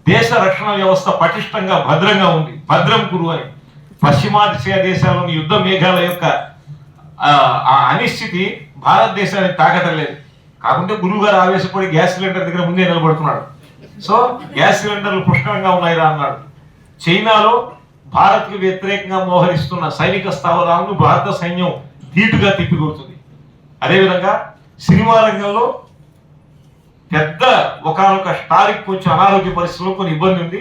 దేశ రక్షణ వ్యవస్థ పటిష్టంగా భద్రంగా ఉంది. భద్రం కురు అని పశ్చిమాసియా దేశాల్లోని యుద్ధ మేఘాల యొక్క అనిశ్చితి భారతదేశాన్ని తాకటం లేదు. కాకుంటే గురువు గారు ఆవేశపడి గ్యాస్ సిలిండర్ దగ్గర ముందే నిలబడుతున్నాడు. సో గ్యాస్ సిలిండర్లు పుష్కలంగా ఉన్నాయిరా అన్నాడు. చైనాలో భారత్కు వ్యతిరేకంగా మోహరిస్తున్న సైనిక స్థావరాలను భారత సైన్యం ధీటుగా తిప్పికొడుతుంది. అదేవిధంగా సినిమా రంగంలో పెద్ద ఒకనొక స్టార్కి కొంచెం అనారోగ్య పరిస్థితుల్లో కొన్ని ఇబ్బంది ఉంది.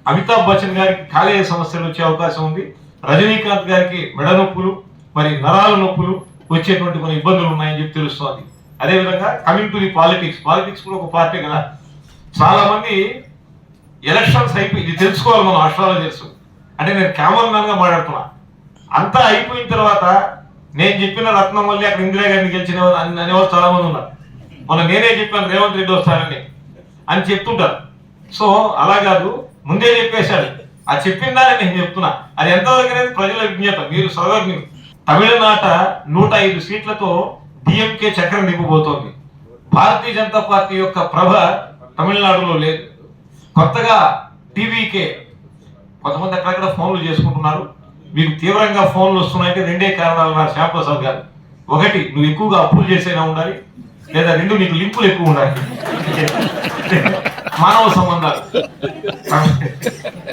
అమితాబ్ బచ్చన్ గారికి కాలేయ సమస్యలు వచ్చే అవకాశం ఉంది. రజనీకాంత్ గారికి మెడ నొప్పులు, మరి నరాల నొప్పులు వచ్చేటువంటి కొన్ని ఇబ్బందులు ఉన్నాయని చెప్పి తెలుస్తోంది. అదేవిధంగా కమింగ్ టు ది పాలిటిక్స్ కూడా ఒక పార్టీ కదా. చాలా మంది ఎలక్షన్స్ అయిపోయి ఇది తెలుసుకోవాలి, మనం ఆస్ట్రాలజర్స్ అంటే నేను కామన్ మ్యాన్ గా మాట్లాడుతున్నా. అంతా అయిపోయిన తర్వాత నేను చెప్పిన రత్నం వల్లే అక్కడ ఇందిరాగాంధీ గెలిచిన అనేవాళ్ళు చాలా మంది ఉన్నారు. మొన్న నేనే చెప్పాను రేవంత్ రెడ్డి వస్తారని అని చెప్తుంటారు. సో అలా కాదు, ముందే చెప్పేశాడు. అది చెప్పిన దాన్ని నేను చెప్తున్నా. అది ఎంతవరకు అనేది ప్రజల విజ్ఞత, మీరు సర్వజ్ఞులు. తమిళనాట 105 సీట్లతో డిఎంకే చక్రం నింపబోతోంది. భారతీయ జనతా పార్టీ యొక్క ప్రభ తమిళనాడులో లేదు. కొత్తగా టీవీకే కొంతమంది అక్కడక్కడ ఫోన్లు చేసుకుంటున్నారు. మీకు తీవ్రంగా ఫోన్లు వస్తున్నాయంటే రెండే కారణాలు నా శ్యాంప్రసాద్ గారు. ఒకటి, నువ్వు ఎక్కువగా అప్పులు చేసేనా ఉండాలి, లేదా రెండు, నీకు లింకులు ఎక్కువ ఉండాలి. మానవ సంబంధాలు.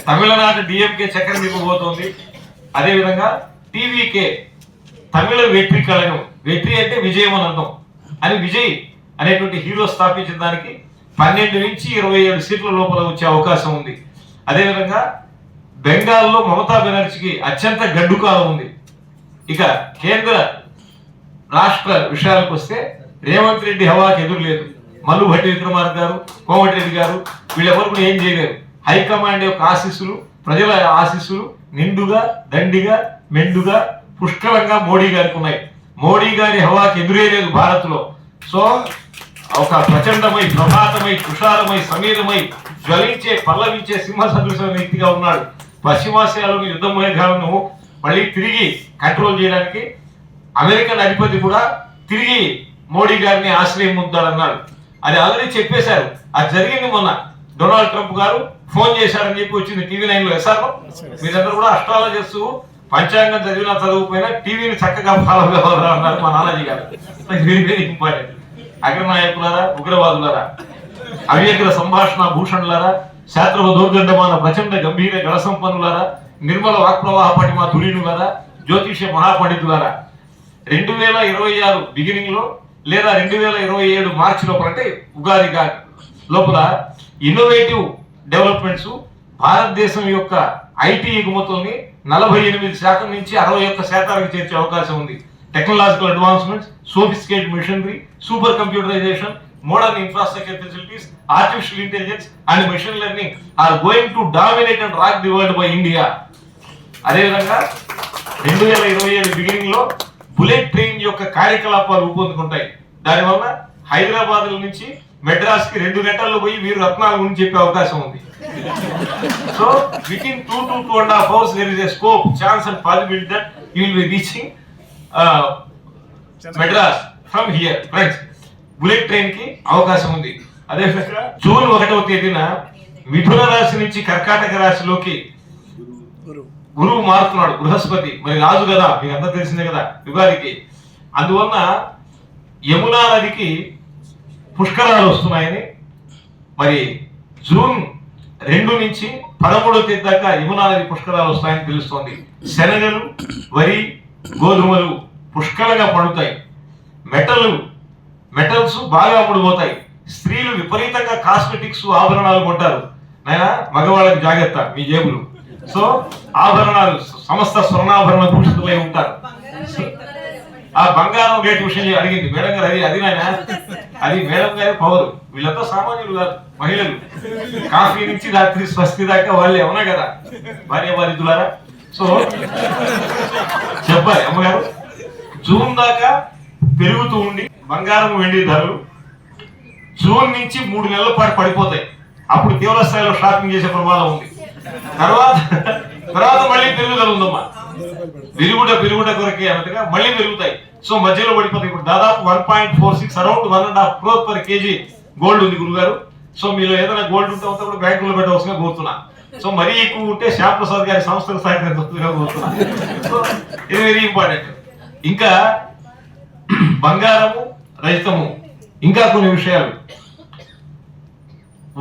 తమిళనాడు డిఎంకే చక్రం నింపబోతోంది. అదేవిధంగా టీవీకే తమిళ వెట్రి కళను, వెట్రి అంటే విజయం అని అర్థం, అని విజయ్ అనేటువంటి హీరో స్థాపించిన దానికి 12 నుంచి 27 సీట్ల లోపల వచ్చే అవకాశం ఉంది. అదేవిధంగా బెంగాల్లో మమతా బెనర్జీకి అత్యంత గడ్డు కాలం ఉంది. ఇక కేంద్ర రాష్ట్ర విషయాలకు వస్తే రేవంత్ రెడ్డి హవాకి ఎదురు లేదు. మల్లు భట్టి విక్రమార్క గారు, కోమటిరెడ్డి గారు వీళ్ళెవరు కూడా ఏం చేయలేరు. హైకమాండ్ యొక్క ఆశీస్సులు, ప్రజల ఆశీస్సులు నిండుగా, దండిగా, మెండుగా, పుష్కలంగా మోడీ గారికి ఉన్నాయి. మోడీ గారి హవాకి ఎదురే లేదు భారత్ లో. సో ఒక ప్రచండమై, ప్రభాతమై, తుషారమై, సమీరమై, జ్వలించే, పల్లవించే సింహ సదృశమైన వ్యక్తిగా ఉన్నాడు. పశ్చిమాసియాలోని యుద్ధ మేఘాలను మళ్ళీ తిరిగి కంట్రోల్ చేయడానికి అమెరికన్ అధిపతి కూడా తిరిగి మోడీ గారిని ఆశ్రయం పొందుతాడన్నాడు. అది ఆల్రెడీ చెప్పేశారు. అది జరిగింది మొన్న. డొనాల్డ్ ట్రంప్ గారు ఫోన్ చేశారని చెప్పి వచ్చింది టీవీ9 లో. ఎస్ఆర్ మీరందరూ కూడా అస్ట్రాలజర్స్ పంచాంగం చదివినా చదువుపోయినా టీవీని చక్కగా ఫాలో కావాలా అన్నారు మా నానాజీ గారు. Very very important. అగ్రనాయకులారా, ఉగ్రవాదులారా, అవ్యగ్ర సంభాషణ భూషణులారా, శాస్త్రవ దౌర్గండమాన ప్రచండ గంభీర గణ సంపన్నులారా, నిర్మల వాక్ప్రవాహ పటిమ ధురీనులారా, జ్యోతిష మహాపండితులారా, 2026 బిగినింగ్ లో లేదా 2027 మార్చి లోపల, అంటే ఉగాది లోపల ఇన్నోవేటివ్ డెవలప్మెంట్స్ భారతదేశం యొక్క ఐటీ ఎగుమతుల్ని 48% నుంచి 61% చేర్చే అవకాశం ఉంది. Technological advancements, sophisticated machinery, super computerization, modern infrastructure facilities, artificial intelligence and machine learning are going to dominate and rock the world by India. అదేవిధంగా 2027 బిగినింగ్ లో బుల్లెట్ ట్రైన్ యొక్క కార్యకలాపాలు రూపొందుకుంటాయి. దానివల్ల హైదరాబాద్ నుంచి మెడ్రాస్ కి 2 గంటల్లో పోయి వీరు రత్నాల గురించి చెప్పే అవకాశం ఉంది. So with in 2 to 2.5 hours there is a scope, chance and possibility that you will be reaching Madras from here. Friends, bullet train కి అవకాశం ఉంది. అదేవిధంగా జూన్ 1వ తేదీన మిథున రాశి నుంచి కర్కాటక రాశిలోకి గురువు మారుతున్నాడు, బృహస్పతి. మరి రాజు కదా, మీకు అంతా తెలిసిందే కదా యుగాదికి. అందువలన యమునా నదికి పుష్కరాలు వస్తున్నాయని, మరి జూన్ 2 నుంచి 13వ తేదీ దాకా యమునా నది పుష్కరాలు వస్తాయని తెలుస్తోంది. శనగలు, వరి, గోధుమలు పుష్కలంగా పండుతాయి. మెటల్స్ బాగా అమ్ముడుపోతాయి. స్త్రీలు విపరీతంగా కాస్మెటిక్స్, ఆభరణాలు కొంటారు. నాయన మగవాళ్ళకి జాగ్రత్త, మీ జేబులు. సో ఆభరణాలు, సమస్త స్వర్ణాభరణ భూషితులై ఉంటారు. ఆ బంగారం రేటు విషయం అడిగింది మేడం గారు. అది నాయన, అది మేడం గారే పవర్. వీళ్ళంతా సామాన్యులు కాదు, మహిళలు. కాఫీ నుంచి రాత్రి స్వస్తి దాకా వాళ్ళే, అవునా కదా భార్య బాధితులారా? సో చెప్పాలి అమ్మగారు. జూన్ దాకా పెరుగుతూ ఉండి బంగారం, వెండి ధరలు జూన్ నుంచి 3 నెలల పాటు పడిపోతాయి. అప్పుడు తీవ్ర స్థాయిలో షాపింగ్ చేసే ప్రమాదం ఉంది. తర్వాత మళ్ళీ పెరుగుదల ఉందమ్మా. పెరుగుట కొరకే అన్నట్టుగా మళ్ళీ పెరుగుతాయి. సో మధ్యలో పడిపోతాయి. ఇప్పుడు దాదాపు 1.46 around 1.5 crore per kg gold ఉంది గురుగారు. సో మీరు ఏదైనా గోల్డ్ ఉంటే అంతా కూడా బ్యాంకులో పెట్టవలసిన కోరుతున్నా. సో మరీ ఎక్కువ ఉంటే శ్యామ్ ప్రసాద్ గారి సంస్థకు సహకరించవలసిందిగా కోరుతున్నా. సో ఇది వెరీ ఇంపార్టెంట్. ఇంకా బంగారము రహితము, ఇంకా కొన్ని విషయాలు.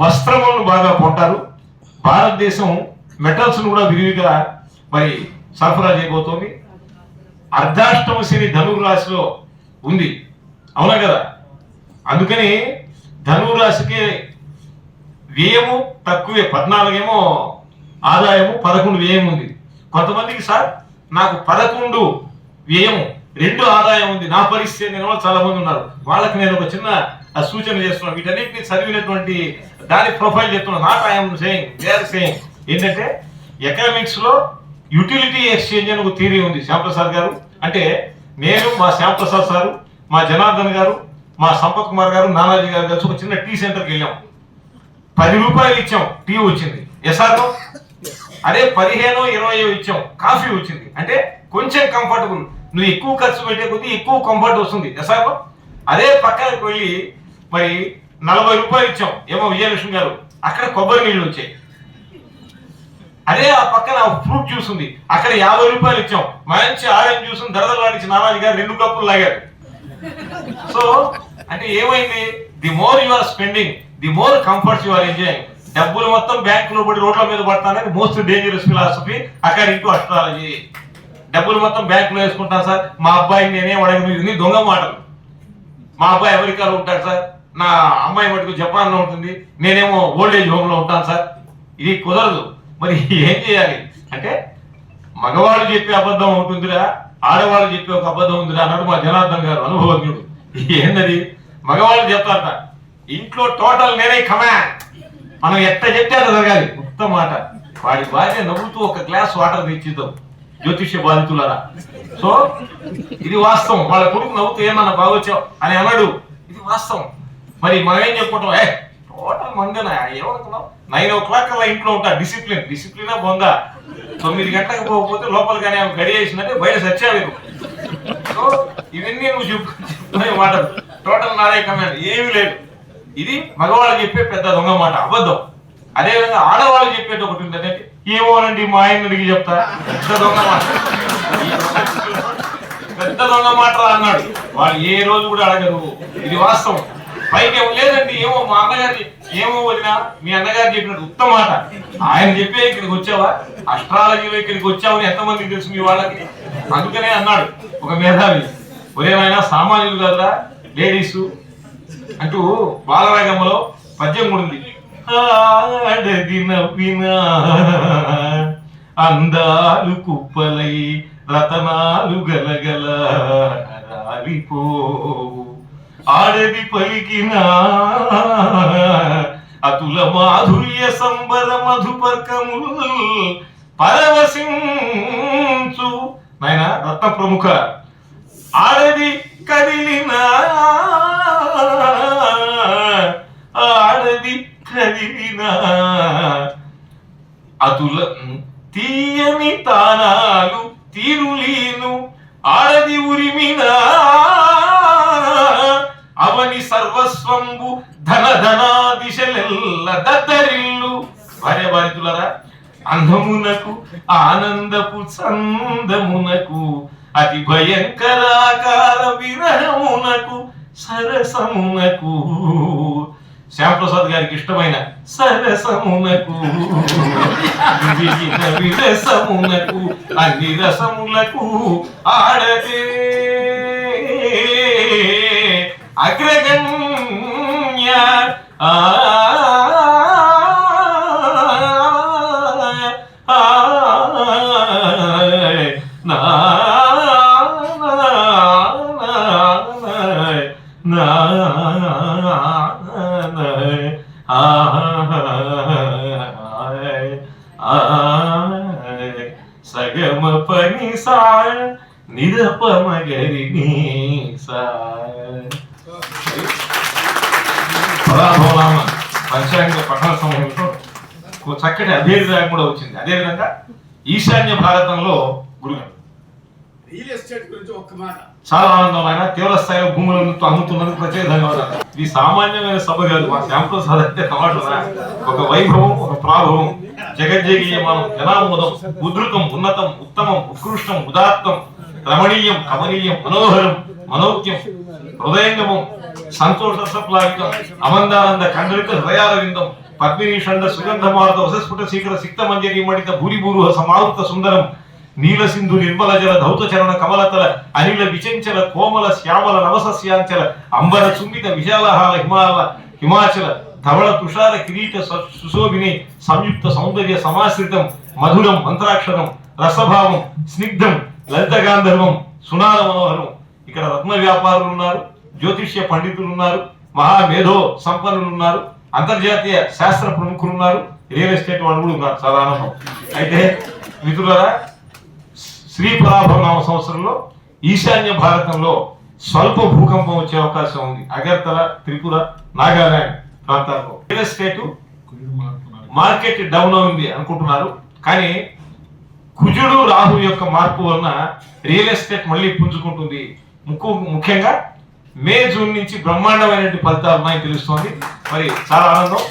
వస్త్రములను బాగా కొంటారు. భారతదేశం మెటల్స్ కూడా విరివిగా మరి సరఫరా చేయబోతోంది. అర్ధాష్టమ శని ధనుర్ రాశిలో ఉంది, అవునా కదా? అందుకని ధనుర్ రాశికి వ్యయము తక్కువే, 14 ఏమో ఆదాయము, 11 వ్యయం ఉంది. కొంతమందికి సార్ నాకు 11 వ్యయము 2 ఆదాయం ఉంది, నా పరిస్థితి నేను చాలా మంది ఉన్నారు. వాళ్ళకి నేను ఒక చిన్న సూచన చేస్తున్నాను. వీటన్నిటిని చదివినటువంటి దాని ప్రొఫైల్ చెప్తున్నాను. Not I am saying, they are saying. ఏంటంటే ఎకనామిక్స్ లో యూటిలిటీ ఎక్స్చేంజ్ అని ఒక థియరీ ఉంది శ్యామ్ ప్రసాద్ గారు. అంటే నేను, మా శ్యామ్ ప్రసాద్ సారు, మా జనార్దన్ గారు, మా సంపత్ కుమార్ గారు, నానాజీ గారు కలిసి ఒక చిన్న టీ సెంటర్కి వెళ్ళాం. 10 రూపాయలు ఇచ్చాం, టీ వచ్చింది. ఎస్ఆర్ఓ అదే 15-20 ఇచ్చాం, కాఫీ వచ్చింది. అంటే కొంచెం కంఫర్టబుల్. నువ్వు ఎక్కువ ఖర్చు పెట్టే కొద్దీ ఎక్కువ కంఫర్ట్ వస్తుంది. ఎస్ఆర్ఓ అదే పక్కనకి వెళ్ళి మరి 40 రూపాయలు ఇచ్చాం, ఏమో విజయలక్ష్మి గారు, అక్కడ కొబ్బరి నీళ్ళు వచ్చాయి. అదే ఆ పక్కన ఫ్రూట్ జ్యూస్ ఉంది, అక్కడ 50 రూపాయలు ఇచ్చాం, మంచి ఆరెంజ్ జ్యూస్ దరదలాడించి నారాజు గారు 2 కప్పులు లాగారు. సో అంటే ఏమైంది? The more you are spending, the more comforts you are enjoying. డబ్బులు మొత్తం బ్యాంకులో పడి రోడ్ల మీద పడతానని most dangerous philosophy according to astrology. డబ్బులు మొత్తం బ్యాంకులో వేసుకుంటాను సార్, మా అబ్బాయిని నేనేం అడగను, దొంగ మాటలు. మా అబ్బాయి అమెరికాలో ఉంటాడు సార్, నా అమ్మాయి మటుకు జపాన్లో ఉంటుంది, నేనేమో ఓల్డేజ్ హోమ్ లో ఉంటాను సార్. ఇది కుదరదు. మరి ఏం చేయాలి అంటే, మగవాళ్ళు చెప్పే అబద్ధం ఉంటుందిరా, ఆడవాళ్ళు చెప్పే ఒక అబద్ధం ఉందిరా అన్నాడు మా జనార్దన్ గారు, అనుభవజ్ఞుడు. ఏంటది? మగవాళ్ళు చెప్తారట, ఇంట్లో టోటల్ నేనే కమాండ్, మనం ఎట్ట చెప్తే అది జరగాలి. ఉత్త మాట. వాడి భార్య నవ్వుతూ ఒక గ్లాస్ వాటర్ తెచ్చిద్దాం, జ్యోతిష్య బాధితులరా. సో ఇది వాస్తవం. వాళ్ళ కొడుకు నవ్వుతూ ఏమన్నా బాగొచ్చావు అని అన్నాడు, ఇది వాస్తవం. మరి మనం ఏం చెప్పుకుంటాం? టోటల్ మందేనా, ఏమనుకున్నావు? 9 o'clock అలా ఇంట్లో ఉంటా. డిసిప్లిన్ బొందా. 9 గంటలకు పోకపోతే లోపల కానీ గడి వేసిందంటే బయట సచ్చావేరు. సో ఇవన్నీ నువ్వు చెప్పుకునే మాటలు. టోటల్ నాదే కమాండ్, ఏమీ లేదు. ఇది మగవాళ్ళు చెప్పే పెద్ద దొంగ మాట, అబద్ధం. అదేవిధంగా ఆడవాళ్ళు చెప్పేది ఒకటి ఉంది, అంటే ఏమోనండి మా ఆయన అడిగి చెప్తా, పెద్ద దొంగ మాట. పెద్ద దొంగ మాట అన్నాడు. వాళ్ళు ఏ రోజు కూడా అడగరు, ఇది వాస్తవం. పైకి లేదండి, ఏమో మా అన్నగారి, ఏమో వదినా మీ అన్నగారు చెప్పినట్టు ఉత్తమ మాట. ఆయన చెప్పే ఇక్కడికి వచ్చావా, అస్ట్రాలజీలో ఇక్కడికి వచ్చావని ఎంతమందికి తెలుసు మీ వాళ్ళకి? అందుకనే అన్నాడు ఒక మేధావి, ఒరేమైనా సామాన్యులు కదరా లేడీస్ అంటూ బాలరాగంలో పద్యం కూడా ఉంది. ఆడది నవ్వినా అందాలు కుప్పలై రతనాలు గలగల రాలిపోవు, ఆడది పలికినా అతుల మాధుర్య సంబర మధుపర్కములు పరవశించు. నాయన రత్న ప్రముఖ, ఆడది కదిలినా, ఆడది కదిలినా అతుల తీయని తానాలు తీరులీను, ఆడది ఉరిమినా అవని సర్వస్వంబు ధన ధనా దిశలెల్ల దద్దరిల్లు. భార్య బాధితులరా, అందమునకు ఆనందపు చందమునకు అతి భయంకరాకార విరహమునకు సరసమునకు, శ్యామ్ ప్రసాద్ గారికి ఇష్టమైన సరసమునకు విరసమునకు అన్ని రసములకు ఆడదే అగ్రగణ్య. సగమ పని సా నిరపమగరి పదార్థం పంచాంగ పఠన సమయంలో చక్కటి అభేదాయం కూడా వచ్చింది. అదేవిధంగా ఈశాన్య భారతంలో గురుగారు రియల్ ఎస్టేట్ గురించి ఒక్క మాట. చాలా ఆనందం. ఆయన తీవ్ర స్థాయిలో భూములను అమ్ముతున్నందుకు ప్రత్యేక ధన్యవాదాలు. ఇది సామాన్యమైన సభ కాదు. మా శ్యాంప్రసాద్ అంటే టమాటా ఒక వైభవం, ఒక ప్రాభవం, జగజ్జగీయమానం, జనామోదం, ఉధృతం, ఉన్నతం, ఉత్తమం, ఉత్కృష్టం, ఉదాత్తం, రమణీయం, కమనీయం, మనోహరం, మనోజ్ఞం, హృదయంగమం, సంతోష సప్లావితం, అమందానంద కండలిక హృదయాల విందం, పద్మినీషండ సుగంధమార్త వసస్ఫుట శీకర సిక్త మంజరి మడిత భూరిభూరుహ సమావృత సుందరం, నీల సింధు నిర్మల జల ధౌత చరణ కమలతల అనిల విచంచల కోమల శ్యామల నవసస్యాంచల అంబర చుంబిత విశాలహాల హిమాచల ధవళ తుషార కిరీట సుశోభిని సంయుక్త సౌందర్య సమాశ్రితం, మధురం మంత్రాక్షరం, రసభావం, స్నిగ్ధం, లలిత గాంధర్వం, సునార మనోహరం. ఇక్కడ రత్న వ్యాపారులు ఉన్నారు, జ్యోతిష్య పండితులు ఉన్నారు, మహామేధో సంపన్నులు ఉన్నారు, అంతర్జాతీయ శాస్త్ర ప్రముఖులు ఉన్నారు, రియల్ ఎస్టేట్ వాళ్ళు కూడా ఉన్నారు. చాలా ఆనందం. అయితే మిత్రులారా, శ్రీ పరాభవ సంవత్సరంలో ఈశాన్య భారతంలో స్వల్ప భూకంపం వచ్చే అవకాశం ఉంది. అగర్తల, త్రిపుర, నాగాలాండ్ ప్రాంతాల్లో రియల్ ఎస్టేట్ మార్కెట్ డౌన్ ఉంది అనుకుంటున్నారు. కానీ కుజుడు రాహు యొక్క మార్పు వలన రియల్ ఎస్టేట్ మళ్ళీ పుంజుకుంటుంది. ముఖ్యంగా మే జూన్ నుంచి బ్రహ్మాండమైన ఫలితాలు ఉన్నాయని తెలుస్తోంది. మరి చాలా ఆనందం.